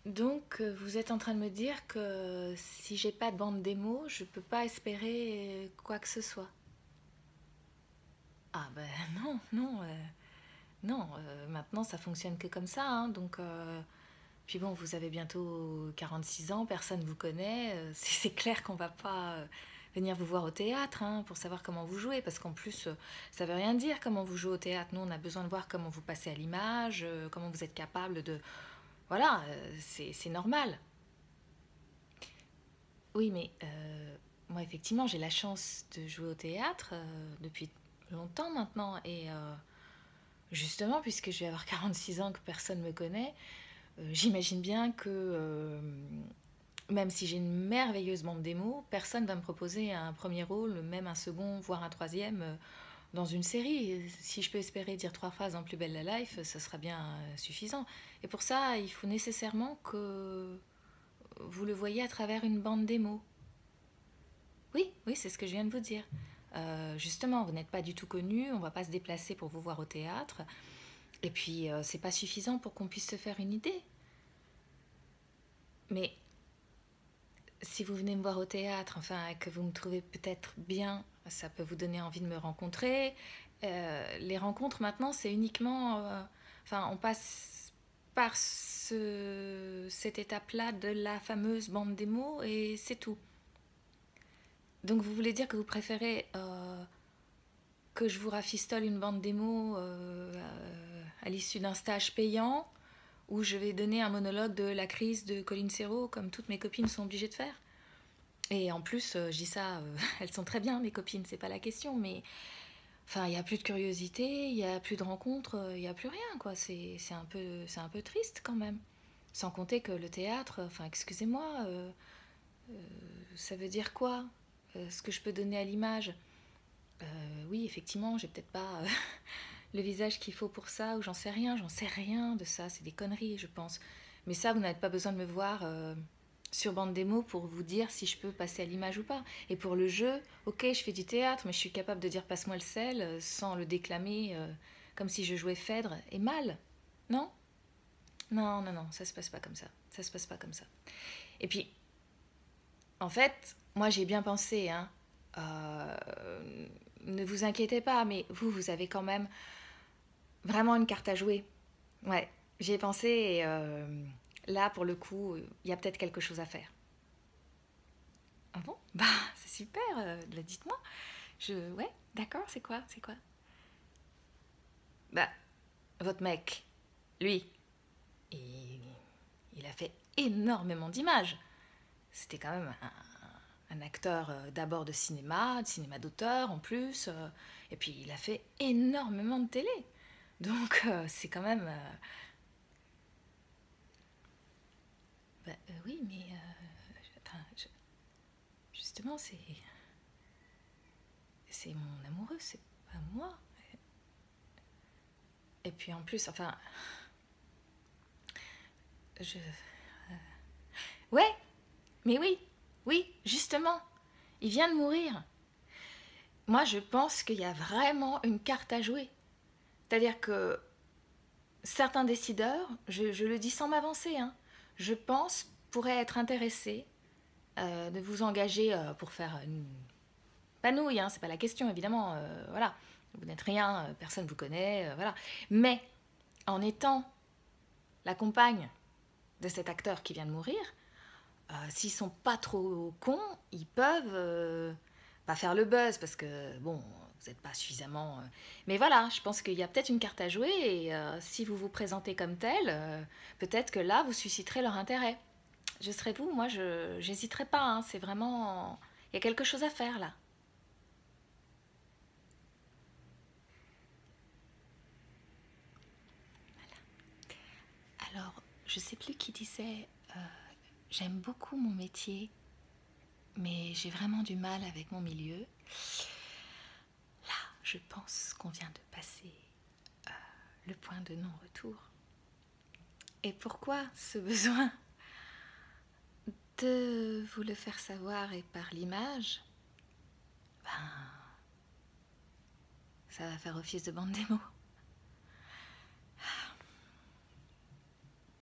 Donc, vous êtes en train de me dire que si j'ai pas de bande démo, je peux pas espérer quoi que ce soit. Ah ben non, non, non. Maintenant ça fonctionne que comme ça, hein, donc. Puis bon, vous avez bientôt 46 ans, personne vous connaît. C'est clair qu'on va pas venir vous voir au théâtre, hein, pour savoir comment vous jouez, parce qu'en plus, ça veut rien dire comment vous jouez au théâtre. Nous, on a besoin de voir comment vous passez à l'image, comment vous êtes capable de. Voilà, c'est normal. Oui, mais moi, effectivement, j'ai la chance de jouer au théâtre depuis longtemps maintenant. Et justement, puisque je vais avoir 46 ans que personne ne me connaît, j'imagine bien que même si j'ai une merveilleuse bande démo, personne ne va me proposer un premier rôle, même un second, voire un troisième dans une série. Si je peux espérer dire 3 phrases en Plus belle la life, ça sera bien suffisant. Et pour ça, il faut nécessairement que vous le voyez à travers une bande démo. Oui, oui, c'est ce que je viens de vous dire. Justement, vous n'êtes pas du tout connu, on ne va pas se déplacer pour vous voir au théâtre. Et puis, c'est pas suffisant pour qu'on puisse se faire une idée. Mais si vous venez me voir au théâtre, enfin, que vous me trouvez peut-être bien, ça peut vous donner envie de me rencontrer. Les rencontres maintenant, c'est uniquement. Enfin, on passe par cette étape-là de la fameuse bande démo et c'est tout. Donc, vous voulez dire que vous préférez que je vous rafistole une bande démo à l'issue d'un stage payant où je vais donner un monologue de la crise de Colin Serrault comme toutes mes copines sont obligées de faire. Et en plus, je dis ça, elles sont très bien mes copines, c'est pas la question, mais enfin, il n'y a plus de curiosité, il n'y a plus de rencontres, il n'y a plus rien, quoi. C'est un peu triste quand même. Sans compter que le théâtre, enfin, excusez-moi, ça veut dire quoi ce que je peux donner à l'image. Oui, effectivement, j'ai peut-être pas le visage qu'il faut pour ça, ou j'en sais rien de ça, c'est des conneries, je pense. Mais ça, vous n'avez pas besoin de me voir sur bande démo pour vous dire si je peux passer à l'image ou pas. Et pour le jeu, ok, je fais du théâtre, mais je suis capable de dire passe-moi le sel sans le déclamer comme si je jouais Phèdre et mal. Non? Non, non, non, ça se passe pas comme ça. Ça se passe pas comme ça. Et puis, en fait, moi j'ai bien pensé, hein. Euh, ne vous inquiétez pas, mais vous avez quand même vraiment une carte à jouer. Ouais, j'y ai pensé et là, pour le coup, il y a peut-être quelque chose à faire. Ah bon? Bah, c'est super, dites-moi. Ouais, d'accord, c'est quoi? C'est quoi? Bah, votre mec, lui, il, il a fait énormément d'images. C'était quand même un acteur d'abord de cinéma d'auteur en plus, et puis il a fait énormément de télé. Donc c'est quand même. Bah, oui, mais enfin, justement, c'est mon amoureux, c'est pas moi. Et puis en plus, enfin, je. Ouais, mais oui, oui, justement, il vient de mourir. Moi, je pense qu'il y a vraiment une carte à jouer. C'est-à-dire que certains décideurs, je le dis sans m'avancer, hein, je pense pourraient être intéressés de vous engager pour faire une panouille, hein, c'est pas la question évidemment, voilà, vous n'êtes rien, personne vous connaît, voilà. Mais en étant la compagne de cet acteur qui vient de mourir, s'ils sont pas trop cons, ils peuvent pas faire le buzz parce que bon, vous n'êtes pas suffisamment. Mais voilà, je pense qu'il y a peut-être une carte à jouer et si vous vous présentez comme tel, peut-être que là vous susciterez leur intérêt. Je serai vous, moi je j'hésiterai pas, hein, c'est vraiment. Il y a quelque chose à faire là. Alors, je sais plus qui disait j'aime beaucoup mon métier, mais j'ai vraiment du mal avec mon milieu. Là, je pense qu'on vient de passer le point de non-retour. Et pourquoi ce besoin de vous le faire savoir et par l'image? Ben, ça va faire office de bande démo.